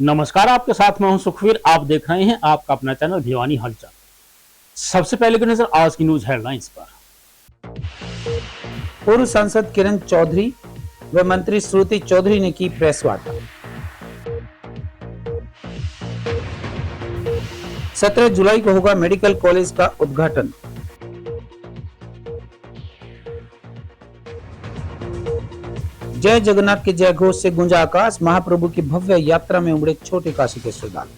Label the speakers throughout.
Speaker 1: नमस्कार, आपके साथ मैं हूं सुखवीर। आप देख रहे हैं आपका अपना चैनल भिवानी हलचल। सबसे पहले की नजर आज की न्यूज हेडलाइंस पर।
Speaker 2: पूर्व सांसद किरण चौधरी व मंत्री श्रुति चौधरी ने की प्रेस वार्ता। 17 जुलाई को होगा मेडिकल कॉलेज का उद्घाटन। जय जगन्नाथ के जय घोष से गूंजा आकाश। महाप्रभु की भव्य यात्रा में उमड़े छोटे काशी के श्रद्धालु।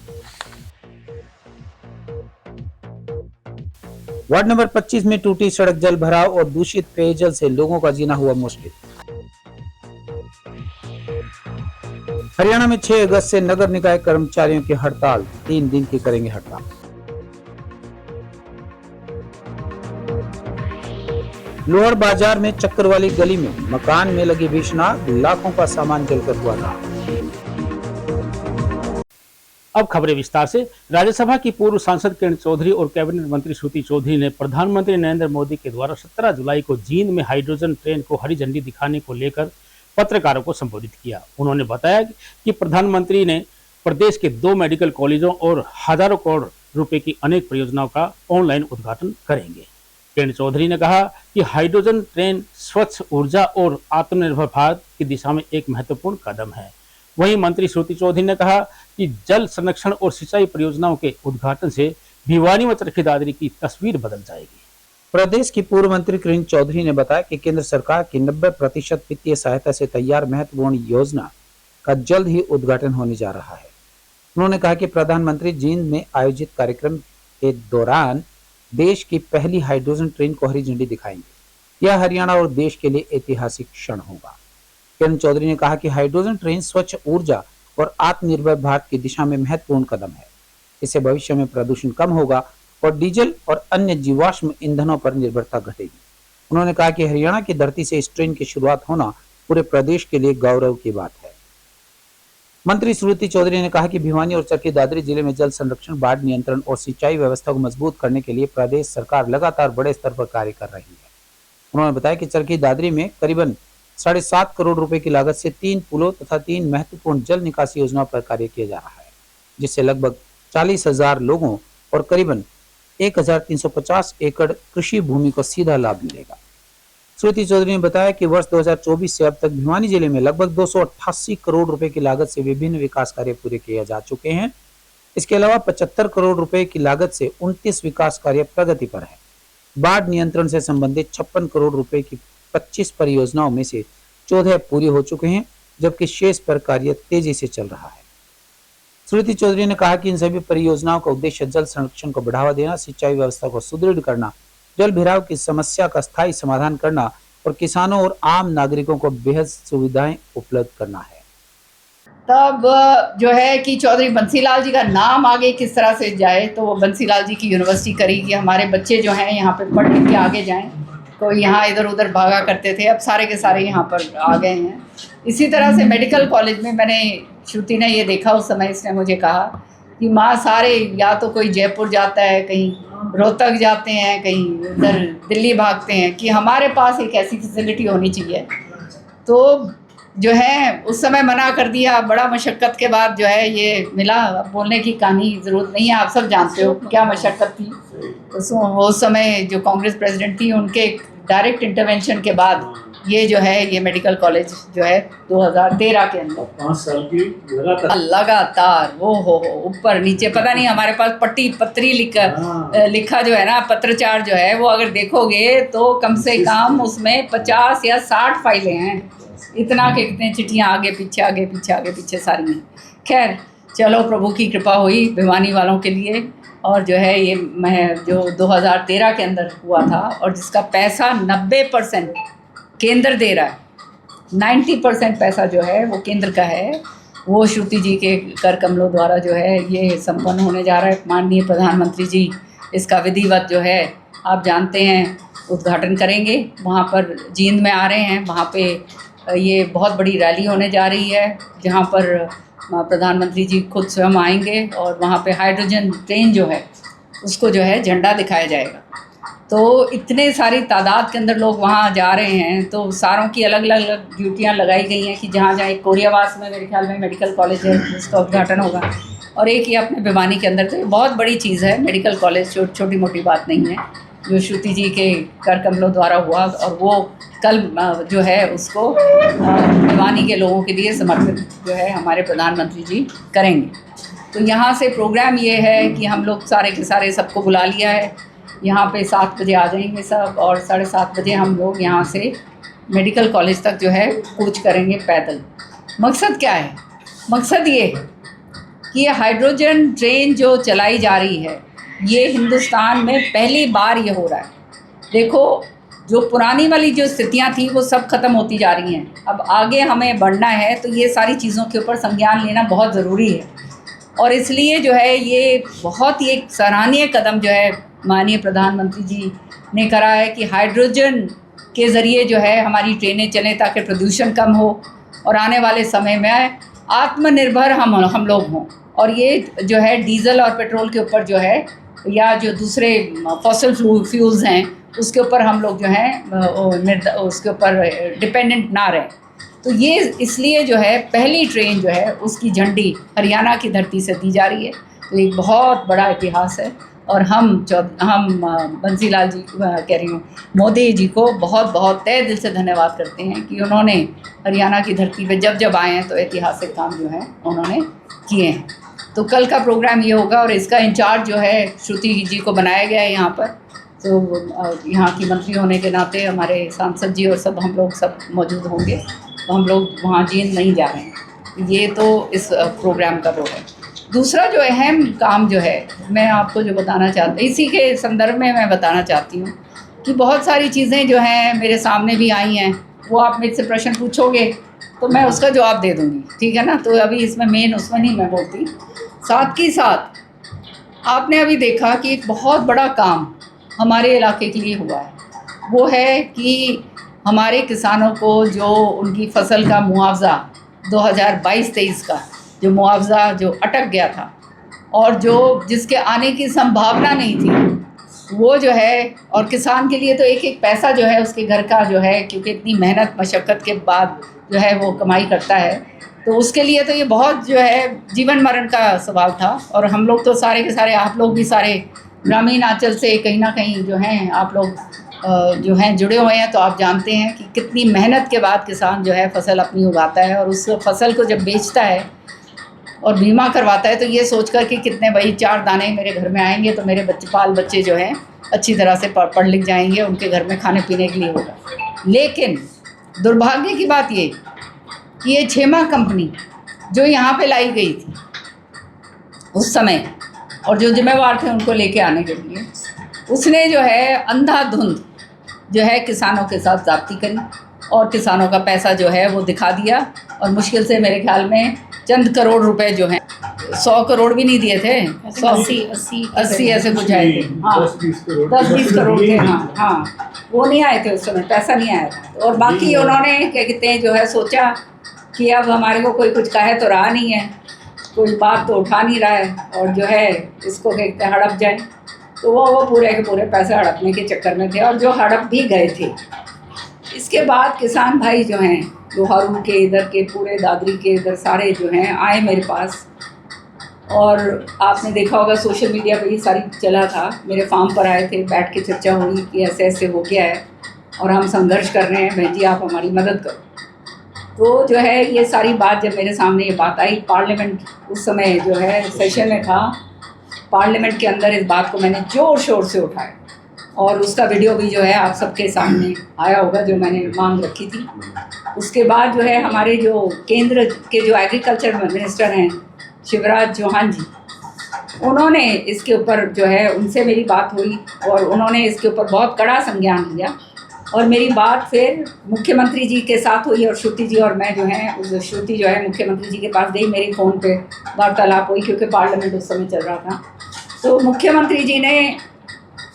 Speaker 2: वार्ड नंबर 25 में टूटी सड़क, जल भराव और दूषित पेयजल से लोगों का जीना हुआ मुश्किल। हरियाणा में 6 अगस्त से नगर निकाय कर्मचारियों की हड़ताल, 3 दिन की करेंगे हड़ताल। लोअर बाजार में चक्कर वाली गली में मकान में लगी भीषण आग, लाखों का सामान जलकर हुआ राख।
Speaker 1: अब खबरें विस्तार से। राज्यसभा की पूर्व सांसद किरण चौधरी और कैबिनेट मंत्री श्रुति चौधरी ने प्रधानमंत्री नरेंद्र मोदी के द्वारा 17 जुलाई को जींद में हाइड्रोजन ट्रेन को हरी झंडी दिखाने को लेकर पत्रकारों को संबोधित किया। उन्होंने बताया कि प्रधानमंत्री ने प्रदेश के 2 मेडिकल कॉलेजों और हजारों करोड़ रुपए की अनेक परियोजनाओं का ऑनलाइन उद्घाटन करेंगे। किरण चौधरी ने कहा कि हाइड्रोजन ट्रेन स्वच्छ ऊर्जा और आत्मनिर्भर भारत की दिशा में एक महत्वपूर्ण कदम है। वहीं मंत्री श्रुति चौधरी ने कहा कि जल संरक्षण और सिंचाई परियोजनाओं के उद्घाटन से भिवानी व चरखी दादरी की तस्वीर बदल जाएगी।
Speaker 2: प्रदेश की पूर्व मंत्री किरण चौधरी ने बताया कि केंद्र सरकार की 90% वित्तीय सहायता से तैयार महत्वपूर्ण योजना का जल्द ही उद्घाटन होने जा रहा है। उन्होंने कहा कि प्रधानमंत्री जींद में आयोजित कार्यक्रम के दौरान देश की पहली हाइड्रोजन ट्रेन को हरी झंडी दिखाएंगे। यह हरियाणा और देश के लिए ऐतिहासिक क्षण होगा। किरण चौधरी ने कहा कि हाइड्रोजन ट्रेन स्वच्छ ऊर्जा और आत्मनिर्भर भारत की दिशा में महत्वपूर्ण कदम है। इससे भविष्य में प्रदूषण कम होगा और डीजल और अन्य जीवाश्म ईंधनों पर निर्भरता घटेगी। उन्होंने कहा कि हरियाणा की धरती से इस ट्रेन की शुरुआत होना पूरे प्रदेश के लिए गौरव की बात है। मंत्री श्रुति चौधरी ने कहा कि भिवानी और चरखी दादरी जिले में जल संरक्षण, बाढ़ नियंत्रण और सिंचाई व्यवस्था को मजबूत करने के लिए प्रदेश सरकार लगातार बड़े स्तर पर कार्य कर रही है। उन्होंने बताया कि चरखी दादरी में करीबन 7.5 करोड़ रुपए की लागत से 3 पुलों तथा 3 महत्वपूर्ण जल निकासी योजनाओं पर कार्य किया जा रहा है, जिससे लगभग 40,000 लोगों और करीबन 1,350 एकड़ कृषि भूमि को सीधा लाभ मिलेगा। श्रुति चौधरी ने बताया कि वर्ष 2024 से अब तक भिवानी जिले में लगभग 288 करोड़ रुपए की लागत से विभिन्न विकास कार्य पूरे किए जा चुके हैं। इसके अलावा 75 करोड़ रुपए की लागत से 29 विकास कार्य प्रगति पर है। बाढ़ नियंत्रण से संबंधित 56 करोड़ रुपए की 25 परियोजनाओं में से 14 पूरी हो चुके हैं, जबकि शेष पर कार्य तेजी से चल रहा है। श्रुति चौधरी ने कहा कि इन सभी परियोजनाओं का उद्देश्य जल संरक्षण को बढ़ावा देना, सिंचाई व्यवस्था को सुदृढ़ करना, जल भराव की समस्या का स्थायी समाधान करना और किसानों और आम नागरिकों को बेहद सुविधाएं उपलब्ध करना है।
Speaker 3: तब जो है कि चौधरी बंसीलाल जी का नाम आगे किस तरह से जाए, तो वो बंसीलाल जी की यूनिवर्सिटी करी कि हमारे बच्चे जो हैं यहाँ पे पढ़ लिख के आगे जाएं। तो यहाँ इधर उधर भागा करते थे, अब सारे के सारे यहाँ पर आ गए हैं। इसी तरह से मेडिकल कॉलेज में मैंने, श्रुति ने ये देखा उस समय, इसने मुझे कहा कि माँ सारे या तो कोई जयपुर जाता है, कहीं रोहतक जाते हैं, कहीं उधर दिल्ली भागते हैं, कि हमारे पास एक ऐसी फैसिलिटी होनी चाहिए। तो जो है उस समय मना कर दिया। बड़ा मशक्क़त के बाद जो है ये मिला। बोलने की कहानी ज़रूरत नहीं है, आप सब जानते हो क्या मशक्क़त थी। उस समय जो कांग्रेस प्रेसिडेंट थी, उनके डायरेक्ट इंटरवेंशन के बाद ये जो है ये मेडिकल कॉलेज जो है 2013 के अंदर
Speaker 4: 5 साल की
Speaker 3: लगातार वो हो ऊपर नीचे, पता नहीं हमारे पास पट्टी पत्री लिखा जो है ना, पत्रचार जो है वो अगर देखोगे तो कम से कम उसमें 50 या 60 फाइलें हैं। इतना कि कितने चिट्ठियाँ आगे पीछे आगे पीछे आगे पीछे सारी हैं। खैर चलो, प्रभु की कृपा हुई भिवानी वालों के लिए। और जो है ये जो 2013 के अंदर हुआ था और जिसका पैसा 90% केंद्र दे रहा है, 90% पैसा जो है वो केंद्र का है, वो श्रुति जी के कर कमलों द्वारा जो है ये संपन्न होने जा रहा है। माननीय प्रधानमंत्री जी इसका विधिवत जो है आप जानते हैं उद्घाटन करेंगे। वहाँ पर जींद में आ रहे हैं, वहाँ पे ये बहुत बड़ी रैली होने जा रही है, जहाँ पर प्रधानमंत्री जी खुद स्वयं आएंगे और वहाँ पे हाइड्रोजन ट्रेन जो है उसको जो है झंडा दिखाया जाएगा। तो इतने सारी तादाद के अंदर लोग वहाँ जा रहे हैं, तो सारों की अलग अलग ड्यूटियाँ लगाई गई हैं कि जहाँ जहाँ एक कोरियावास में मेरे ख्याल में मेडिकल कॉलेज है जिसका उद्घाटन होगा, और एक ही अपने भिवानी के अंदर। तो ये बहुत बड़ी चीज़ है, मेडिकल कॉलेज छोटी मोटी बात नहीं है, जो श्रुति जी के कर कमलों द्वारा हुआ, और वो कल जो है उसको भिवानी के लोगों के लिए समर्पित जो है हमारे प्रधानमंत्री जी करेंगे। तो यहाँ से प्रोग्राम ये है कि हम लोग सारे के सारे सबको बुला लिया है, यहाँ पे 7 बजे आ जाएंगे सब, और 7:30 बजे हम लोग यहाँ से मेडिकल कॉलेज तक जो है कूच करेंगे पैदल। मकसद क्या है? मकसद ये है कि ये हाइड्रोजन ट्रेन जो चलाई जा रही है, ये हिंदुस्तान में पहली बार ये हो रहा है। देखो, जो पुरानी वाली जो स्थितियाँ थी वो सब ख़त्म होती जा रही हैं, अब आगे हमें बढ़ना है, तो ये सारी चीज़ों के ऊपर संज्ञान लेना बहुत ज़रूरी है। और इसलिए जो है ये बहुत ही एक सराहनीय कदम जो है माननीय प्रधानमंत्री जी ने करा है कि हाइड्रोजन के ज़रिए जो है हमारी ट्रेनें चलें, ताकि प्रदूषण कम हो और आने वाले समय में आत्मनिर्भर हम लोग हों। और ये जो है डीजल और पेट्रोल के ऊपर जो है, या जो दूसरे फॉसिल फ्यूल्स हैं, उसके ऊपर हम लोग जो हैं उसके ऊपर डिपेंडेंट ना रहें। तो ये इसलिए जो है पहली ट्रेन जो है उसकी झंडी हरियाणा की धरती से दी जा रही है। तो एक बहुत बड़ा इतिहास है, और हम बंसीलाल जी कह रही हूँ मोदी जी को बहुत बहुत तहे दिल से धन्यवाद करते हैं कि उन्होंने हरियाणा की धरती पे जब आए हैं तो ऐतिहासिक काम जो है उन्होंने किए हैं। तो कल का प्रोग्राम ये होगा, और इसका इंचार्ज जो है श्रुति जी को बनाया गया है यहाँ पर। तो यहाँ की मंत्री होने के नाते हमारे सांसद जी और सब हम लोग सब मौजूद होंगे, तो हम लोग वहाँ जींद नहीं जा रहे हैं। ये तो इस प्रोग्राम का वो है। दूसरा जो अहम काम जो है मैं आपको जो बताना चाहती, इसी के संदर्भ में मैं बताना चाहती हूँ कि बहुत सारी चीज़ें जो हैं मेरे सामने भी आई हैं, वो आप मेरे से प्रश्न पूछोगे तो मैं उसका जवाब दे दूँगी, ठीक है ना। तो अभी इसमें मेन उसमें नहीं मैं बोलती। साथ ही साथ आपने अभी देखा कि एक बहुत बड़ा काम हमारे इलाके के लिए हुआ है, वो है कि हमारे किसानों को जो उनकी फसल का मुआवजा 2022-23 का जो मुआवजा जो अटक गया था, और जो जिसके आने की संभावना नहीं थी, वो जो है, और किसान के लिए तो एक एक पैसा जो है उसके घर का जो है, क्योंकि इतनी मेहनत मशक्क़त के बाद जो है वो कमाई करता है, तो उसके लिए तो ये बहुत जो है जीवन मरण का सवाल था। और हम लोग तो सारे के सारे, आप लोग भी सारे ग्रामीण अंचल से कहीं ना कहीं जो हैं आप लोग जो हैं जुड़े हुए हैं, तो आप जानते हैं कि कितनी मेहनत के बाद किसान जो है फसल अपनी उगाता है, और उस फसल को जब बेचता है और बीमा करवाता है, तो ये सोचकर कि कितने भाई 4 दाने मेरे घर में आएंगे तो मेरे बाल बच्चे जो हैं अच्छी तरह से पढ़ लिख जाएंगे, उनके घर में खाने पीने के लिए होगा। लेकिन दुर्भाग्य की बात ये कि ये क्षेमा कंपनी जो यहाँ पे लाई गई थी उस समय, और जो जिम्मेवार थे उनको लेके आने के लिए, उसने जो है अंधाधुंध जो है किसानों के साथ ज़्यादती करी, और किसानों का पैसा जो है वो दिखा दिया, और मुश्किल से मेरे ख्याल में चंद करोड़ रुपए जो हैं, 100 करोड़ भी नहीं दिए थे, 80 ऐसे कुछ आए थे। हाँ, 10-20 करोड़ थे। हाँ, वो नहीं आए थे उस समय, पैसा नहीं आया था। और बाकी उन्होंने क्या कहते हैं जो है सोचा कि अब हमारे को कोई कुछ कहे तो रहा नहीं है, कोई बात तो उठा नहीं रहा है, और जो है इसको कहते हैं हड़प जाए, तो वो पूरे के पूरे पैसे हड़पने के चक्कर में थे, और जो हड़प भी गए थे। इसके बाद किसान भाई जो हैं, लोहारू के इधर के पूरे, दादरी के इधर सारे जो हैं आए मेरे पास, और आपने देखा होगा सोशल मीडिया पे ये सारी चला था, मेरे फार्म पर आए थे, बैठ के चर्चा हुई कि ऐसे ऐसे हो गया है और हम संघर्ष कर रहे हैं, बहन जी आप हमारी मदद करो। तो जो है ये सारी बात जब मेरे सामने ये बात आई, पार्लियामेंट उस समय जो है सेशन में था, पार्लियामेंट के अंदर इस बात को मैंने ज़ोर शोर से उठाया, और उसका वीडियो भी जो है आप सबके सामने आया होगा जो मैंने मांग रखी थी। उसके बाद जो है हमारे जो केंद्र के जो एग्रीकल्चर मिनिस्टर हैं शिवराज चौहान जी, उन्होंने इसके ऊपर जो है उनसे मेरी बात हुई, और उन्होंने इसके ऊपर बहुत कड़ा संज्ञान लिया, और मेरी बात फिर मुख्यमंत्री जी के साथ हुई, और श्रुति जी और मैं जो हैं, श्रुति जो है मुख्यमंत्री जी के पास गई, मेरी फ़ोन पे वार्तालाप हुई क्योंकि पार्लियामेंट उस समय चल रहा था। तो मुख्यमंत्री जी ने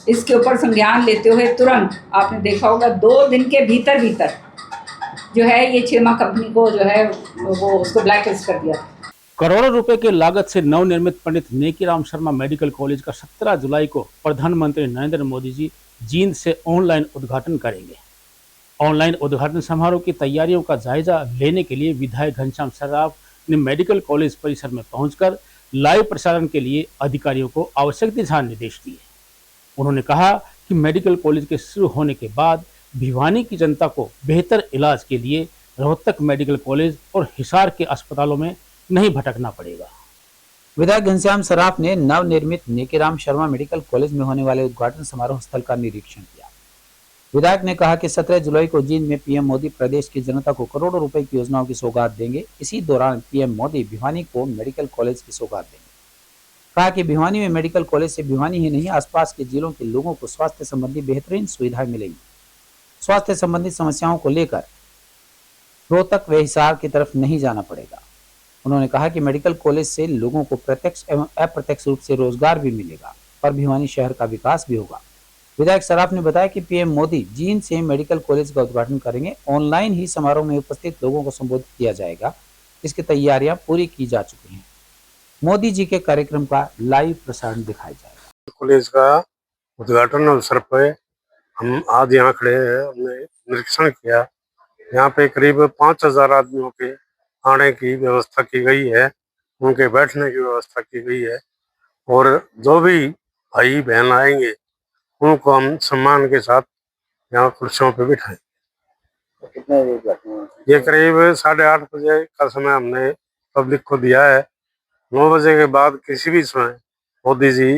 Speaker 3: इसके ऊपर संज्ञान लेते हुए तुरंत, आपने देखा होगा 2 दिन के भीतर जो है ये क्षेमा कंपनी को जो है वो उसको ब्लैक लिस्ट कर दिया था।
Speaker 1: करोड़ों रुपए की लागत से नवनिर्मित पंडित नेकीराम शर्मा मेडिकल कॉलेज का 17 जुलाई को प्रधानमंत्री नरेंद्र मोदी जी जींद से ऑनलाइन उद्घाटन करेंगे। ऑनलाइन उद्घाटन समारोह की तैयारियों का जायजा लेने के लिए विधायक घनश्याम सर्राफ ने मेडिकल कॉलेज परिसर में पहुंचकर लाइव प्रसारण के लिए अधिकारियों को आवश्यक दिशा निर्देश दिए। उन्होंने कहा कि मेडिकल कॉलेज के शुरू होने के बाद भिवानी की जनता को बेहतर इलाज के लिए रोहतक मेडिकल कॉलेज और हिसार के अस्पतालों में नहीं भटकना पड़ेगा।
Speaker 2: विधायक घनश्याम सर्राफ ने नवनिर्मित नेकीराम शर्मा मेडिकल कॉलेज में होने वाले उद्घाटन समारोह स्थल का निरीक्षण किया। विधायक ने कहा कि 17 जुलाई को जींद में पीएम मोदी प्रदेश की जनता को करोड़ों रुपए की योजनाओं की सौगात देंगे। इसी दौरान पीएम मोदी भिवानी को मेडिकल कॉलेज की सौगात देंगे। कहा कि भिवानी में मेडिकल कॉलेज से भिवानी ही नहीं आसपास के जिलों के लोगों को स्वास्थ्य संबंधी बेहतरीन सुविधाएं मिलेंगी। स्वास्थ्य संबंधी समस्याओं को लेकर रोहतक व हिसार की तरफ नहीं जाना पड़ेगा। उन्होंने कहा कि मेडिकल कॉलेज से लोगों को प्रत्यक्ष एवं अप्रत्यक्ष रूप से रोजगार भी मिलेगा और भिवानी शहर का विकास भी होगा। विधायक सर्राफ ने बताया कि पीएम मोदी जींद से मेडिकल कॉलेज का उद्घाटन करेंगे। ऑनलाइन ही समारोह में उपस्थित लोगों को संबोधित किया जाएगा। इसकी तैयारियां पूरी की जा चुकी हैं। मोदी जी के कार्यक्रम का लाइव प्रसारण दिखाया जाएगा।
Speaker 4: कॉलेज का उद्घाटन अवसर पर हम आज यहाँ खड़े हैं। हमने निरीक्षण किया। यहाँ पे करीब 5000 आदमियों के आने की व्यवस्था की गई है, उनके बैठने की व्यवस्था की गई है और जो भी भाई बहन आएंगे उनको हम सम्मान के साथ यहाँ कुर्सियों पे बिठाएंगे।
Speaker 5: कितने बजे बैठे?
Speaker 4: ये करीब 8:30 बजे का समय हमने पब्लिक को दिया है। 9 बजे के बाद किसी भी समय मोदी जी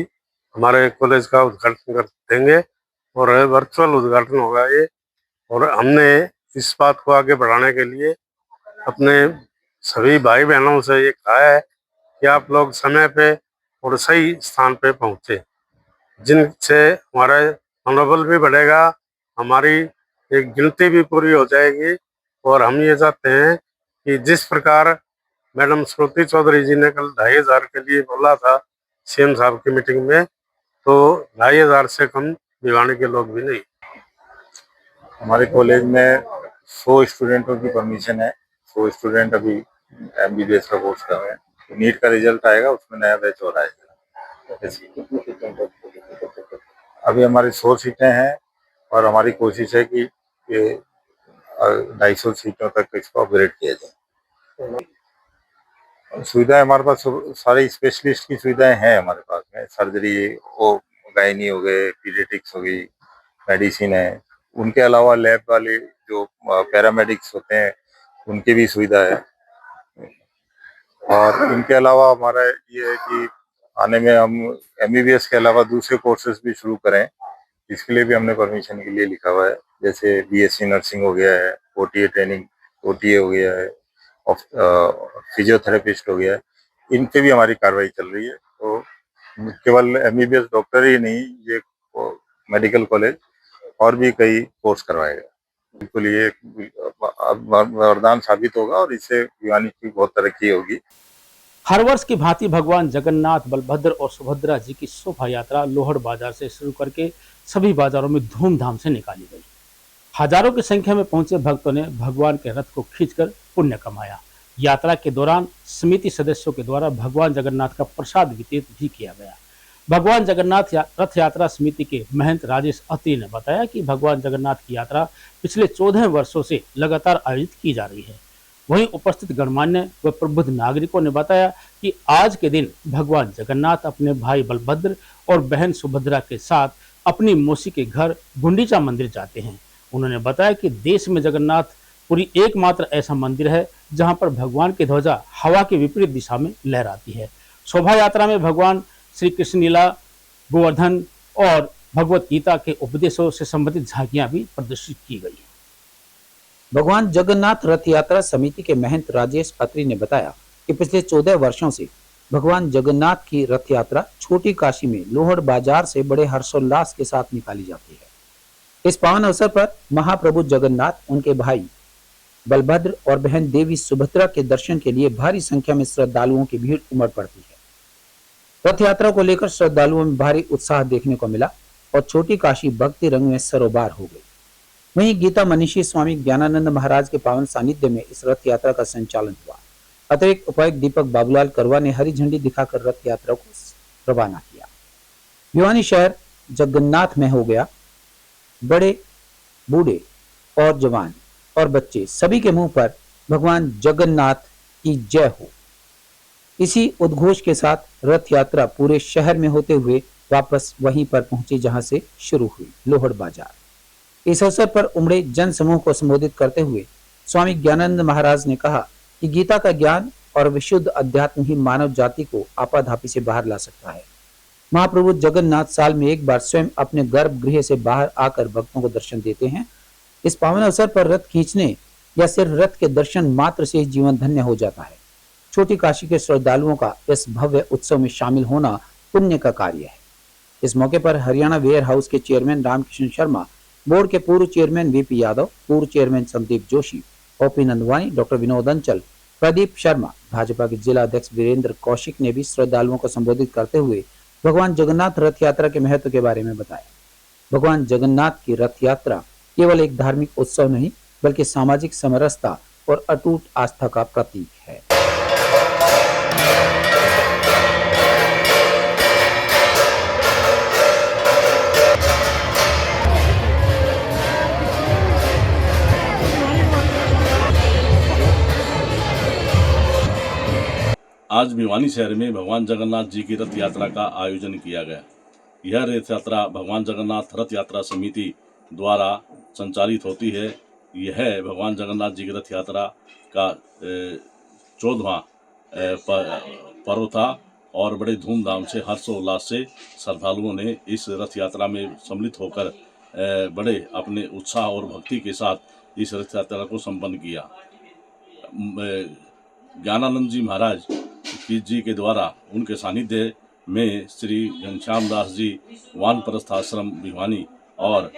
Speaker 4: हमारे कॉलेज का उद्घाटन कर देंगे और वर्चुअल उद्घाटन होगा ये। और हमने इस बात को आगे बढ़ाने के लिए अपने सभी भाई बहनों से ये कहा है कि आप लोग समय पे और सही स्थान पे पहुंचे, जिनसे हमारा मनोबल भी बढ़ेगा, हमारी एक गिनती भी पूरी हो जाएगी। और हम ये चाहते हैं कि जिस प्रकार मैडम श्रुति चौधरी जी ने कल 2500 के लिए बोला था सीएम साहब की मीटिंग में, तो 2500 से कम भिवानी के लोग भी नहीं।
Speaker 5: हमारे कॉलेज में 100 स्टूडेंटों की परमिशन है। 100 स्टूडेंट अभी एमबीबीएस का कोर्स कर रहे हैं। तो नीट का रिजल्ट आएगा, उसमें नया बैच हो रहा है। अभी हमारी 100 सीटें हैं और हमारी कोशिश है कि 250 सीटों तक इसको अपग्रेड किया जाए। सुविधाएं हमारे पास सारे स्पेशलिस्ट की सुविधाएं हैं हमारे पास में। सर्जरी, गायनी हो गए, पीडियाट्रिक्स हो गई, मेडिसिन है। उनके अलावा लैब वाले जो पैरामेडिक्स होते हैं उनकी भी सुविधा है। और इनके अलावा हमारा ये है कि आने में हम एमबीबीएस के अलावा दूसरे कोर्सेज भी शुरू करें, इसके लिए भी हमने परमिशन के लिए लिखा हुआ है। जैसे बीएससी नर्सिंग हो गया है, ओटीए ट्रेनिंग, ओटीए हो गया है, फिजियोथेरेपिस्ट हो गया है, इन पे भी हमारी कार्रवाई चल रही है। तो केवल एमबीबीएस डॉक्टर ही नहीं, ये मेडिकल कॉलेज और भी कई कोर्स करवाएगा। बिल्कुल ये वरदान साबित होगा और इससे भिवानी की बहुत तरक्की होगी।
Speaker 1: हर वर्ष की भांति भगवान जगन्नाथ, बलभद्र और सुभद्रा जी की शोभा यात्रा लोहड़ बाजार से शुरू करके सभी बाजारों में धूमधाम से निकाली गई। हजारों की संख्या में पहुंचे भक्तों ने भगवान के रथ को खींचकर पुण्य कमाया। यात्रा के दौरान समिति सदस्यों के द्वारा भगवान जगन्नाथ का प्रसाद वितरित भी किया गया। भगवान जगन्नाथ रथ यात्रा समिति के महंत राजेश अत्री ने बताया कि भगवान जगन्नाथ की यात्रा पिछले 14 वर्षों से लगातार आयोजित की जा रही है। वहीं उपस्थित गणमान्य व प्रबुद्ध नागरिकों ने बताया कि आज के दिन भगवान जगन्नाथ अपने भाई बलभद्र और बहन सुभद्रा के साथ अपनी मौसी के घर गुंडीचा मंदिर जाते हैं। उन्होंने बताया कि देश में जगन्नाथ पुरी एकमात्र ऐसा मंदिर है जहां पर भगवान की ध्वजा हवा के विपरीत दिशा में लहराती है। शोभा यात्रा में भगवान श्री कृष्ण लीला, गोवर्धन और भगवत गीता के उपदेशों से संबंधित झांकियां भी प्रदर्शित की गई।
Speaker 2: भगवान जगन्नाथ रथ यात्रा समिति के महंत राजेश अत्री ने बताया कि पिछले 14 वर्षों से भगवान जगन्नाथ की रथ यात्रा छोटी काशी में लोहड़ बाजार से बड़े हर्षोल्लास के साथ निकाली जाती है। इस पावन अवसर पर महाप्रभु जगन्नाथ, उनके भाई बलभद्र और बहन देवी सुभद्रा के दर्शन के लिए भारी संख्या में श्रद्धालुओं की भीड़ उमड़ पड़ती है। रथ यात्रा को लेकर श्रद्धालुओं में भारी उत्साह देखने को मिला और छोटी काशी भक्ति रंग में सरोबार हो गई। वहीं गीता मनीषी स्वामी ज्ञानानंद महाराज के पावन सानिध्य में इस रथ यात्रा का संचालन हुआ। अतिरिक्त उपायुक्त दीपक बाबूलाल करवा ने हरी झंडी दिखाकर रथ यात्रा को रवाना किया। भिवानी शहर जगन्नाथ में हो गया। बड़े बूढ़े और जवान और बच्चे सभी के मुंह पर भगवान जगन्नाथ की जय हो। इसी उद्घोष के साथ रथ यात्रा पूरे शहर में होते हुए वापस वहीं पर पहुंची जहां से शुरू हुई, लोहड़ बाजार। इस अवसर पर उमड़े जन समूह को संबोधित करते हुए स्वामी ज्ञानानंद महाराज ने कहा कि गीता का ज्ञान और विशुद्ध अध्यात्म ही मानव जाति को आपाधापी से बाहर ला सकता है। महाप्रभु जगन्नाथ साल में एक बार स्वयं अपने गर्भगृह से बाहर आकर भक्तों को दर्शन देते हैं। इस पावन अवसर पर रथ खींचने या सिर्फ रथ के दर्शन मात्र से ही जीवन धन्य हो जाता है। छोटी काशी के श्रद्धालुओं का इस भव्य उत्सव में शामिल होना पुण्य का कार्य है। इस मौके पर हरियाणा वेयर हाउस के चेयरमैन रामकिशन शर्मा, बोर्ड के पूर्व चेयरमैन वीपी यादव, पूर्व chairman Sandeep Joshi, OP Nandwani, doctor Vinod अंचल, प्रदीप शर्मा, भाजपा के जिला अध्यक्ष वीरेंद्र कौशिक ने भी श्रद्धालुओं को संबोधित करते हुए भगवान जगन्नाथ रथ यात्रा के महत्व के बारे में बताया। भगवान जगन्नाथ की रथ यात्रा केवल एक धार्मिक उत्सव नहीं बल्कि सामाजिक समरसता और अटूट आस्था का प्रतीक है।
Speaker 6: आज भिवानी शहर में भगवान जगन्नाथ जी की रथ यात्रा का आयोजन किया गया। यह रथ यात्रा भगवान जगन्नाथ रथ यात्रा समिति द्वारा संचालित होती है। यह भगवान जगन्नाथ जी की रथ यात्रा का 14वां पर्व था और बड़े धूमधाम से हर्षोल्लास से श्रद्धालुओं ने इस रथ यात्रा में सम्मिलित होकर बड़े अपने उत्साह और भक्ति के साथ इस रथ यात्रा को संपन्न किया। ज्ञानानंद जी महाराज जी के द्वारा उनके सानिध्य में श्री घनश्याम दास जी वानप्रस्थ आश्रम भिवानी और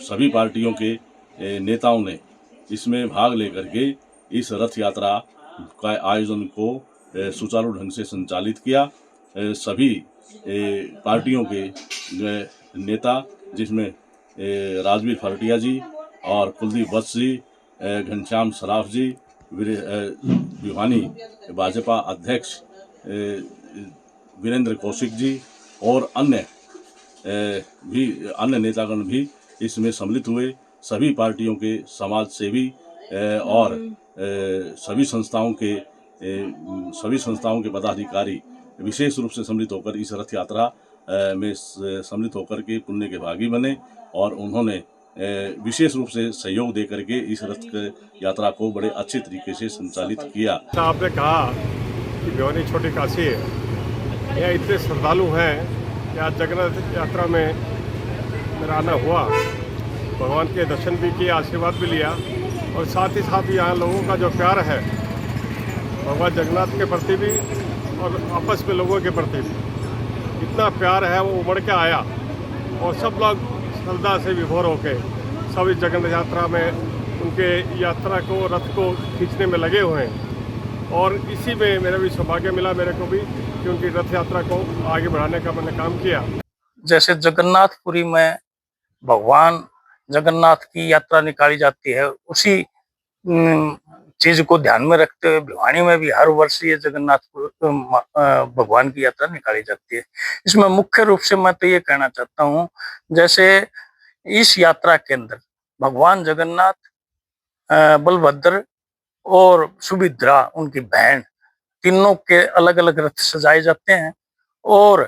Speaker 6: सभी पार्टियों के नेताओं ने इसमें भाग लेकर के इस रथ यात्रा का आयोजन को सुचारू ढंग से संचालित किया। सभी पार्टियों के नेता जिसमें राजवीर फरटिया जी और कुलदीप वत्स जी, घनश्याम सराफ जी, भिवानी भाजपा अध्यक्ष वीरेंद्र कौशिक जी और अन्य नेतागण भी इसमें सम्मिलित हुए। सभी पार्टियों के समाज सेवी और सभी संस्थाओं के पदाधिकारी विशेष रूप से सम्मिलित होकर इस रथ यात्रा में सम्मिलित होकर के पुण्य के भागी बने और उन्होंने विशेष रूप से सहयोग दे करके इस रथ यात्रा को बड़े अच्छे तरीके से संचालित किया।
Speaker 4: आपने कहा कि भिवानी छोटी काशी है, यहाँ इतने श्रद्धालु हैं कि आज जगन्नाथ यात्रा में मेरा आना हुआ, भगवान के दर्शन भी किए, आशीर्वाद भी लिया और साथ ही साथ यहाँ लोगों का जो प्यार है भगवान जगन्नाथ के प्रति भी और आपस में लोगों के प्रति भी इतना प्यार है, वो उमड़ के आया और सब लोग श्रद्धा से विभोर होकर सब इस जगन्नाथ यात्रा में उनके यात्रा को रथ को खींचने में लगे हुए हैं और इसी में मेरा भी सौभाग्य मिला मेरे को भी कि उनकी रथ यात्रा को आगे बढ़ाने का मैंने काम किया।
Speaker 7: जैसे जगन्नाथपुरी में भगवान जगन्नाथ की यात्रा निकाली जाती है, उसी चीज को ध्यान में रखते हुए भिवानी में भी हर वर्ष ये जगन्नाथ भगवान की यात्रा निकाली जाती है। इसमें मुख्य रूप से मैं तो ये कहना चाहता हूँ, जैसे इस यात्रा के अंदर भगवान जगन्नाथ, बलभद्र और सुभद्रा उनकी बहन, तीनों के अलग अलग रथ सजाए जाते हैं और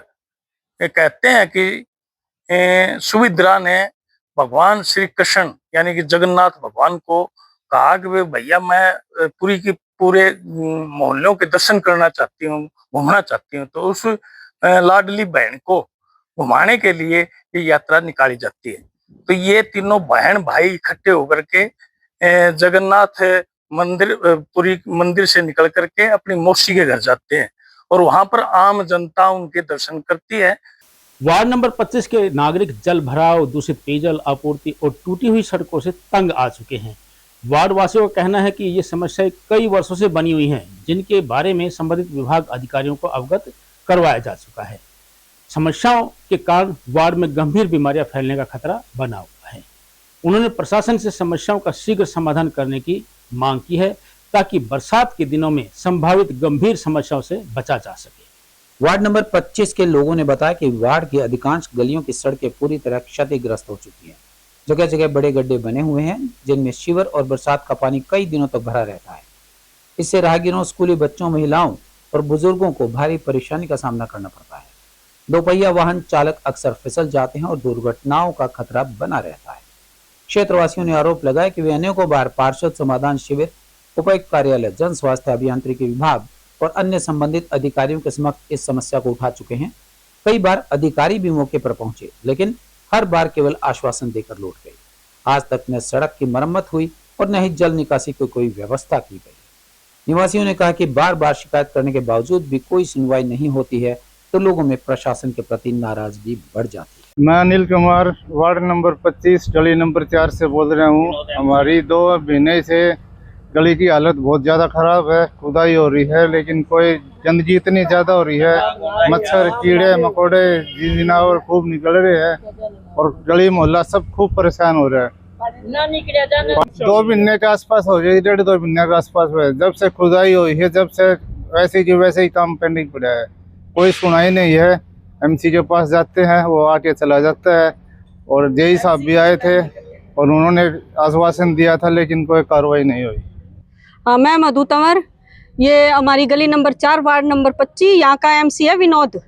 Speaker 7: ये कहते हैं कि सुभद्रा ने भगवान श्री कृष्ण यानी कि जगन्नाथ भगवान को कहा कि वे भैया मैं पूरे मोहल्लों के दर्शन करना चाहती हूँ, घूमना चाहती हूँ, तो उस लाडली बहन को घुमाने के लिए ये यात्रा निकाली जाती है। तो ये तीनों बहन भाई इकट्ठे होकर के जगन्नाथ पुरी मंदिर से निकल करके अपनी मौसी के घर जाते हैं और वहां पर आम जनता उनके दर्शन करती है।
Speaker 1: वार्ड नंबर 25 के नागरिक जल भराव, दूषित पेयजल आपूर्ति और टूटी हुई सड़कों से तंग आ चुके हैं। वार्ड वासियों का कहना है कि ये समस्याएं कई वर्षों से बनी हुई हैं, जिनके बारे में संबंधित विभाग अधिकारियों को अवगत करवाया जा चुका है। समस्याओं के कारण वार्ड में गंभीर बीमारियां फैलने का खतरा बना हुआ है। उन्होंने प्रशासन से समस्याओं का शीघ्र समाधान करने की मांग की है, ताकि बरसात के दिनों में संभावित गंभीर समस्याओं से बचा जा सके।
Speaker 2: वार्ड नंबर 25 के लोगों ने बताया कि वार्ड की अधिकांश गलियों की सड़कें पूरी तरह क्षतिग्रस्त हो चुकी हैं। जगह जगह बड़े गड्ढे बने हुए हैं जिनमें सीवर और बरसात का पानी कई दिनों तक भरा रहता है। इससे राहगीरों, स्कूली बच्चों, महिलाओं और बुजुर्गों को भारी परेशानी का सामना करना पड़ता है। दोपहिया वाहन चालक अक्सर फिसल जाते हैं और दुर्घटनाओं का खतरा बना रहता है। क्षेत्रवासियों ने आरोप लगाया कि वे अनेकों बार पार्षद समाधान शिविर, उपायुक्त कार्यालय, जन स्वास्थ्य अभियांत्रिकी विभाग और अन्य संबंधित अधिकारियों के समक्ष इस समस्या को उठा चुके हैं। कई बार अधिकारी भी मौके पर पहुंचे, लेकिन हर बार केवल आश्वासन देकर लौट गए। आज तक न सड़क की मरम्मत हुई और न ही जल निकासी की कोई व्यवस्था की गई। निवासियों ने कहा कि बार बार शिकायत करने के बावजूद भी कोई सुनवाई नहीं होती है, तो लोगों में प्रशासन के प्रति नाराजगी बढ़ जाती है।
Speaker 8: मैं अनिल कुमार, वार्ड नंबर 25, गली नंबर 4 से बोल रहा हूँ। हमारी 2 महीने से गली की हालत बहुत ज़्यादा खराब है। खुदाई हो रही है लेकिन कोई गंदगी इतनी ज़्यादा हो रही है, मच्छर, कीड़े मकोड़े, जीनावर खूब निकल रहे हैं और गली मोहल्ला सब खूब परेशान हो रहा है। 2 महीने के आसपास हो जाए, 1.5-2 महीने के आसपास हुआ है। जब से खुदाई हुई है, जब से वैसे ही काम पेंडिंग पड़ा है, कोई सुनाई नहीं है। एमसी के पास जाते हैं, वो आके चला जाता है। और जेई साहब भी आए थे और उन्होंने आश्वासन दिया था, लेकिन कोई कार्रवाई नहीं हुई।
Speaker 9: मैं मधु तंवर, ये हमारी गली नंबर 4 वार्ड नंबर 25, यहाँ का एमसी है विनोद।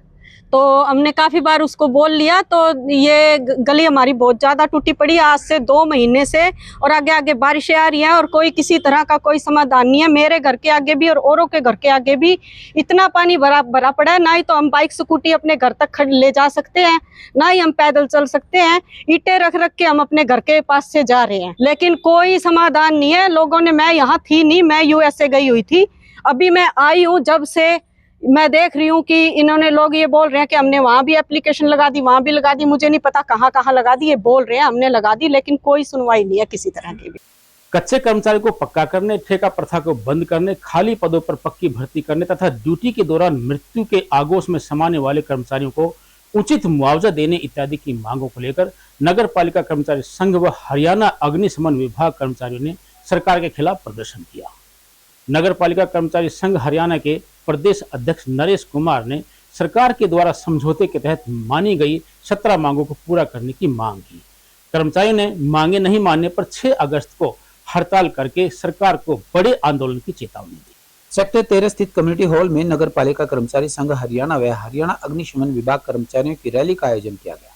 Speaker 9: तो हमने काफ़ी बार उसको बोल लिया, तो ये गली हमारी बहुत ज़्यादा टूटी पड़ी आज से 2 महीने से, और आगे आगे बारिशें आ रही हैं और कोई किसी तरह का कोई समाधान नहीं है। मेरे घर के आगे भी और औरों के घर के आगे भी इतना पानी भरा पड़ा है, ना ही तो हम बाइक स्कूटी अपने घर तक ले जा सकते हैं, ना ही हम पैदल चल सकते हैं। ईंटें रख के हम अपने घर के पास से जा रहे हैं, लेकिन कोई समाधान नहीं है। लोगों ने, मैं यहाँ थी नहीं, मैं यूएसए गई हुई थी, अभी मैं आई हूँ। जब से मैं देख रही हूँ कि इन्होंने, लोग ये बोल रहे हैं कि हमने वहाँ भी एप्लीकेशन लगा दी, वहाँ भी लगा दी, मुझे नहीं पता कहाँ कहाँ लगा दी। ये बोल रहे हैं हमने लगा दी, लेकिन कोई सुनवाई नहीं है किसी तरह की भी।
Speaker 1: कच्चे कर्मचारी को पक्का करने, ठेका प्रथा को बंद करने, खाली पदों पर पक्की भर्ती करने तथा ड्यूटी के दौरान मृत्यु के आगोश में समाने वाले कर्मचारियों को उचित मुआवजा देने इत्यादि की मांगों को लेकर नगर पालिका कर्मचारी संघ व हरियाणा अग्निशमन विभाग कर्मचारियों ने सरकार के खिलाफ प्रदर्शन किया। नगर पालिका कर्मचारी संघ हरियाणा के प्रदेश अध्यक्ष नरेश कुमार ने सरकार के द्वारा समझौते के तहत मानी गई 17 मांगों को पूरा करने की मांग की। कर्मचारियों ने मांगे नहीं मानने पर 6 अगस्त को हड़ताल करके सरकार को बड़े आंदोलन की चेतावनी दी।
Speaker 2: सेक्टर 13 स्थित कम्युनिटी हॉल में नगर पालिका कर्मचारी संघ हरियाणा व हरियाणा अग्निशमन विभाग कर्मचारियों की रैली का आयोजन किया गया।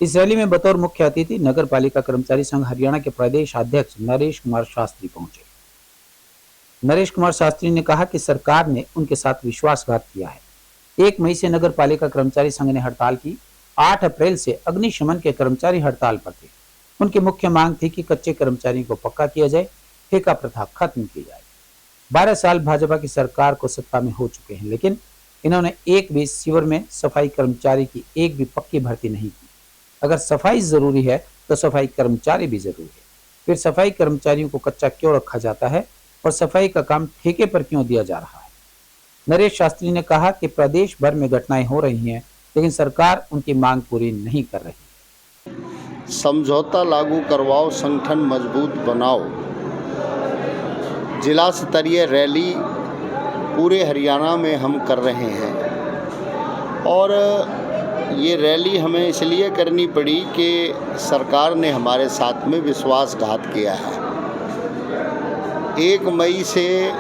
Speaker 2: इस रैली में बतौर मुख्य अतिथि नगर पालिका कर्मचारी संघ हरियाणा के प्रदेश अध्यक्ष नरेश कुमार शास्त्री पहुंचे। नरेश कुमार शास्त्री ने कहा कि सरकार ने उनके साथ विश्वासघात किया है। 1 मई से नगर पालिका कर्मचारी संघ ने हड़ताल की। 8 अप्रैल से अग्निशमन के कर्मचारी हड़ताल पर थे। उनकी मुख्य मांग थी कि कच्चे कर्मचारियों को पक्का किया जाए, ठेका प्रथा खत्म की जाए। 12 साल भाजपा की सरकार को सत्ता में हो चुके हैं, लेकिन इन्होंने एक भी सीवर में सफाई कर्मचारी की एक भी पक्की भर्ती नहीं की। अगर सफाई जरूरी है तो सफाई कर्मचारी भी जरूरी है। फिर सफाई कर्मचारियों को कच्चा क्यों रखा जाता है और सफाई का काम ठेके पर क्यों दिया जा रहा है। नरेश शास्त्री ने कहा कि प्रदेश भर में घटनाएं हो रही हैं, लेकिन सरकार उनकी मांग पूरी नहीं कर रही।
Speaker 10: समझौता लागू करवाओ, संगठन मजबूत बनाओ। जिला स्तरीय रैली पूरे हरियाणा में हम कर रहे हैं और ये रैली हमें इसलिए करनी पड़ी कि सरकार ने हमारे साथ में विश्वासघात किया है। 1 मई से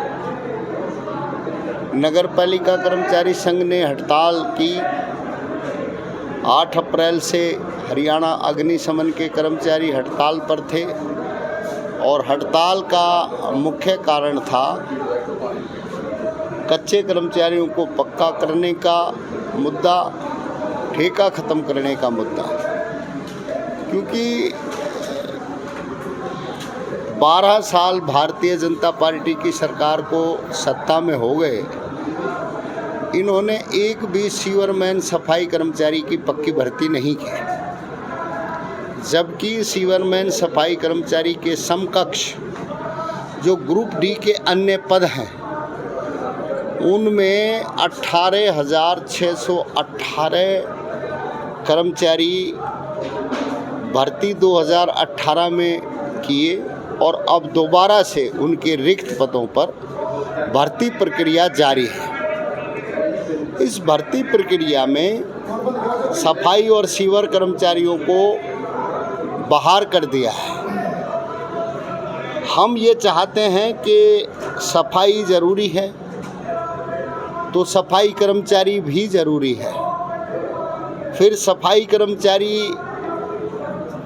Speaker 10: नगर पालिका कर्मचारी संघ ने हड़ताल की। 8 अप्रैल से हरियाणा अग्निशमन के कर्मचारी हड़ताल पर थे और हड़ताल का मुख्य कारण था कच्चे कर्मचारियों को पक्का करने का मुद्दा, ठेका ख़त्म करने का मुद्दा। क्योंकि 12 साल भारतीय जनता पार्टी की सरकार को सत्ता में हो गए, इन्होंने एक भी सीवरमैन सफाई कर्मचारी की पक्की भर्ती नहीं की, जबकि सीवरमैन सफाई कर्मचारी के समकक्ष जो ग्रुप डी के अन्य पद हैं उनमें 18,618 कर्मचारी भर्ती 2018 में किए और अब दोबारा से उनके रिक्त पदों पर भर्ती प्रक्रिया जारी है। इस भर्ती प्रक्रिया में सफाई और सीवर कर्मचारियों को बाहर कर दिया है। हम ये चाहते हैं कि सफाई ज़रूरी है तो सफाई कर्मचारी भी ज़रूरी है। फिर सफाई कर्मचारी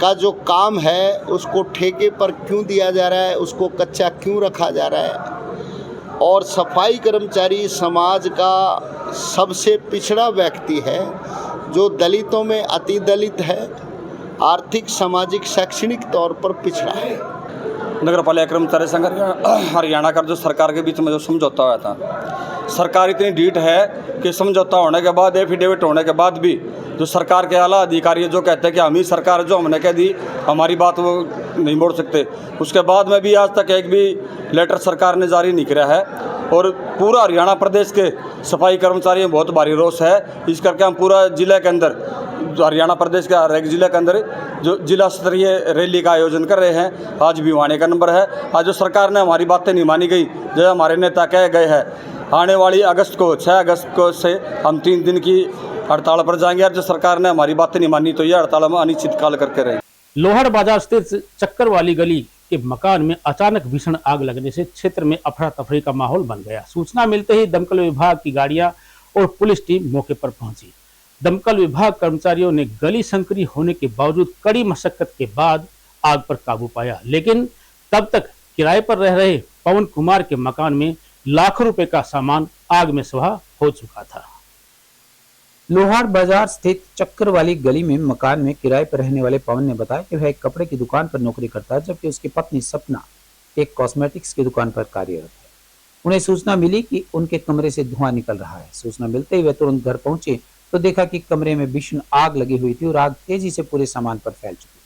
Speaker 10: का जो काम है उसको ठेके पर क्यों दिया जा रहा है, उसको कच्चा क्यों रखा जा रहा है। और सफाई कर्मचारी समाज का सबसे पिछड़ा व्यक्ति है, जो दलितों में अति दलित है, आर्थिक सामाजिक शैक्षणिक तौर पर पिछड़ा है।
Speaker 11: नगर पालिका कर्मचारी संघ हरियाणा का जो सरकार के बीच में जो समझौता हुआ था, सरकार इतनी ढीठ है कि समझौता होने के बाद, एफिडेविट होने के बाद भी जो सरकार के आला अधिकारी जो कहते हैं कि हम ही सरकार जो हमने कह दी, हमारी बात वो नहीं मोड़ सकते, उसके बाद में भी आज तक एक भी लेटर सरकार ने जारी नहीं किया है। और पूरा हरियाणा प्रदेश के सफाई कर्मचारी में बहुत भारी रोष है। इस करके हम पूरा जिले के अंदर, हरियाणा प्रदेश के हर एक जिले के अंदर जो जिला स्तरीय रैली का आयोजन कर रहे हैं। आज भिवानी का नंबर है। आज जो सरकार ने हमारी बातें नहीं मानी गई, जो हमारे नेता कह गए हैं, आने वाली अगस्त को 6 अगस्त को से हम 3 दिन की हड़ताल पर जाएंगे। और जो सरकार ने हमारी बातें नहीं मानी तो ये हड़ताल हम अनिश्चितकाल करके रहेंगे।
Speaker 1: लोहड़ बाजार स्थित चक्कर वाली गली के मकान में अचानक भीषण आग लगने से क्षेत्र में अफरा तफरी का माहौल बन गया। सूचना मिलते ही दमकल विभाग की गाड़ियां और पुलिस टीम मौके पर पहुंची। दमकल विभाग कर्मचारियों ने गली संकरी होने के बावजूद कड़ी मशक्कत के बाद आग पर काबू पाया, लेकिन तब तक किराए पर रह रहे पवन कुमार के मकान में लाखों रुपए का सामान आग में स्वाह हो चुका था।
Speaker 2: लोहार बाजार स्थित चक्कर वाली गली में मकान में किराए पर रहने वाले पवन ने बताया कि वह एक कपड़े की दुकान पर नौकरी करता है, जबकि उसकी पत्नी सपना एक कॉस्मेटिक्स की दुकान पर कार्यरत है। उन्हें सूचना मिली कि उनके कमरे से धुआं निकल रहा है। सूचना मिलते ही वे तुरंत घर पहुंचे तो देखा कि कमरे में भीषण आग लगी हुई थी और आग तेजी से पूरे सामान पर फैल चुकी थी।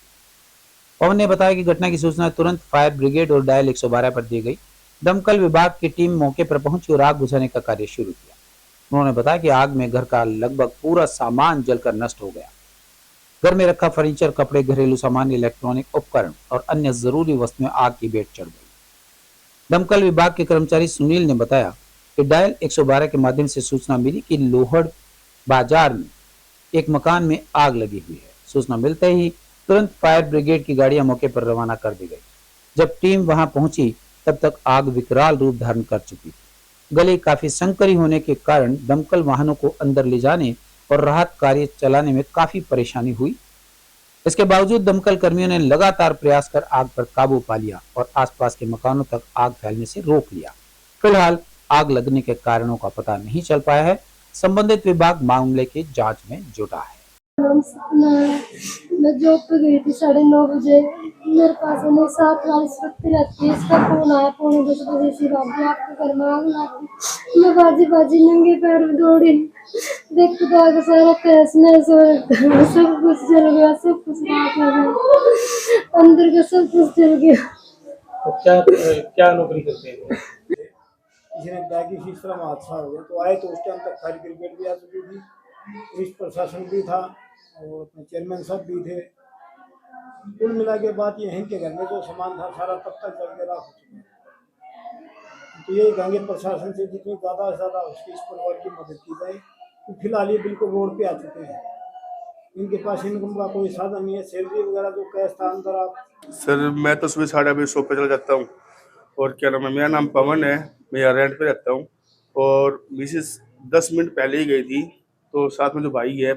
Speaker 2: पवन ने बताया कि घटना की सूचना तुरंत फायर ब्रिगेड और डायल 112 पर दी गई। दमकल विभाग की टीम मौके पर पहुंची और आग बुझाने का कार्य शुरू किया। उन्होंने बताया कि आग में घर का लगभग पूरा सामान जलकर नष्ट हो गया। घर में रखा फर्नीचर, कपड़े, घरेलू सामान, इलेक्ट्रॉनिक उपकरण और अन्य जरूरी वस्तुएं आग की भेंट चढ़ गई। दमकल विभाग के कर्मचारी सुनील ने बताया कि डायल 112 के माध्यम से सूचना मिली कि लोहड़ बाजार में एक मकान में आग लगी हुई है। सूचना मिलते ही तुरंत फायर ब्रिगेड की गाड़ियां मौके पर रवाना कर दी गई। जब टीम वहां पहुंची तब तक आग विकराल रूप धारण कर चुकी थी। गली काफी संकरी होने के कारण दमकल वाहनों को अंदर ले जाने और राहत कार्य चलाने में काफी परेशानी हुई। इसके बावजूद दमकल कर्मियों ने लगातार प्रयास कर आग पर काबू पा लिया और आसपास के मकानों तक आग फैलने से रोक लिया। फिलहाल आग लगने के कारणों का पता नहीं चल पाया है। संबंधित विभाग मामले की जांच में जुटा है।
Speaker 12: मैं जॉब पे गई थी 9:30 बजे। मेरे पास उन्हें 7:40 रहती है। इसका फोन आया 9:45 बजे से, भाभी आपके घर में आग लगी। मैं बाजी नंगे पैर में दौड़ी, देखते तो आगे सारा तहस नहस हो गया, सब कुछ जल गया, सब कुछ राख हो गया, अंदर का सब कुछ जल गया।
Speaker 13: तो क्या नौकरी करते हैं?
Speaker 14: इसमें बैगी सिस्टम हादसा हो गया तो आए तो उस टाइम तक फायर ब्रिगेड भी आ चुकी थी, पुलिस प्रशासन भी था और अपने चेयरमैन साहब भी थे। कुल मिला के बाद ये इनके घर में जो सामान था सारा तब तक जल के राख हो चुका। तो ये कहेंगे प्रशासन से जितनी ज़्यादा से ज़्यादा उसकी इस परिवार की मदद की जाए। तो फिलहाल ये बिल्कुल रोड पे आ चुके हैं। इनके पास इनकम का कोई साधन नहीं है। सैलरी वगैरह जो कैश था अंदर आप।
Speaker 15: सर मैं तो सुबह 8:30 शॉप पे चला जाता हूँ और क्या नाम है, मेरा नाम पवन है, मैं यहाँ रेंट पे रहता हूँ। और मिसेस 10 मिनट पहले ही गई थी तो साथ में जो भाई है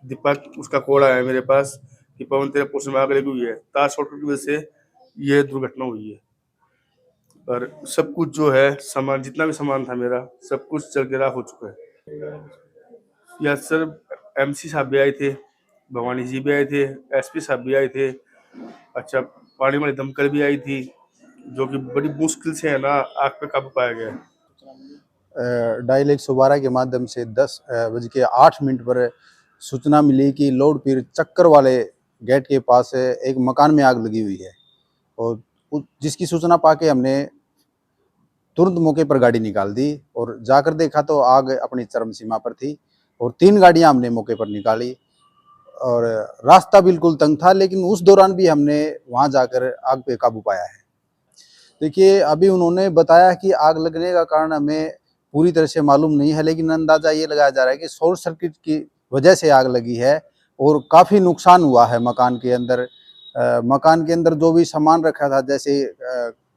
Speaker 15: दीपक, उसका कॉल आया मेरे पास कि पवन तेरे पोस्ट में आग लगी हुई है। तार शॉर्ट की वजह से ये दुर्घटना हुई है। और सब कुछ जो है सामान, जितना भी सामान था मेरा, सब कुछ जल के राख हो चुका है। या सर MC साहब भी आए थे, भवानी जी भी आए थे, SP साहब भी आए थे, अच्छा पानी वाली दमकल भी आई थी, जो कि बड़ी मुश्किल से है ना आग पे काबू पाया गया।
Speaker 16: डायल 112 के माध्यम से 10:08 पर सूचना मिली कि लोडपीर चक्कर वाले गेट के पास एक मकान में आग लगी हुई है और जिसकी सूचना पाके हमने तुरंत मौके पर गाड़ी निकाल दी और जाकर देखा तो आग अपनी चरम सीमा पर थी और 3 गाड़ियां हमने मौके पर निकाली और रास्ता बिल्कुल तंग था, लेकिन उस दौरान भी हमने वहां जाकर आग पे काबू पाया है। देखिए, अभी उन्होंने बताया कि आग लगने का कारण हमें पूरी तरह से मालूम नहीं है, लेकिन अंदाज़ा ये लगाया जा रहा है कि शॉर्ट सर्किट की वजह से आग लगी है और काफ़ी नुकसान हुआ है मकान के अंदर। मकान के अंदर जो भी सामान रखा था, जैसे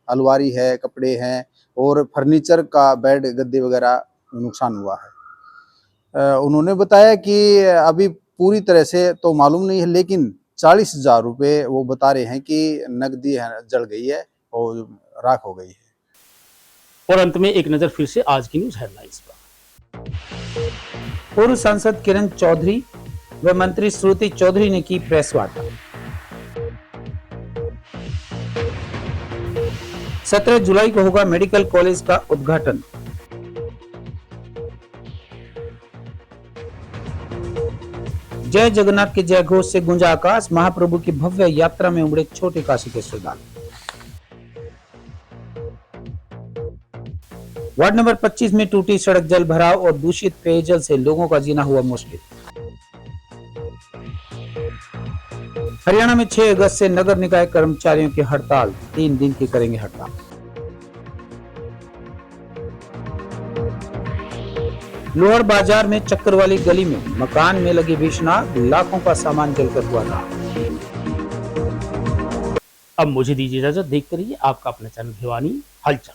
Speaker 16: अलमारी है, कपड़े हैं और फर्नीचर का बेड, गद्दे वगैरह नुकसान हुआ है। उन्होंने बताया कि अभी पूरी तरह से तो मालूम नहीं है, लेकिन 40,000 रुपये वो बता रहे हैं कि नकदी जल गई है और राख हो गई है।
Speaker 1: और अंत में एक नजर फिर से आज की न्यूज हेडलाइंस पर।
Speaker 2: पूर्व सांसद किरण चौधरी व मंत्री श्रुति चौधरी ने की प्रेस वार्ता। 17 जुलाई को होगा मेडिकल कॉलेज का उद्घाटन। जय जगन्नाथ के जय घोष से गूंजा आकाश। महाप्रभु की भव्य यात्रा में उमड़े छोटे काशी के श्रद्धालु। वार्ड नंबर 25 में टूटी सड़क, जल भराव और दूषित पेयजल से लोगों का जीना हुआ मुश्किल। हरियाणा में 6 अगस्त से नगर निकाय कर्मचारियों की हड़ताल, 3 दिन की करेंगे हड़ताल। लोहड़ बाजार में चक्कर वाली गली में मकान में लगी भीषण आग, लाखों का सामान जलकर हुआ था।
Speaker 1: अब मुझे दीजिए इजाजत। देखते रहिए आपका अपना चैनल भिवानी हलचल।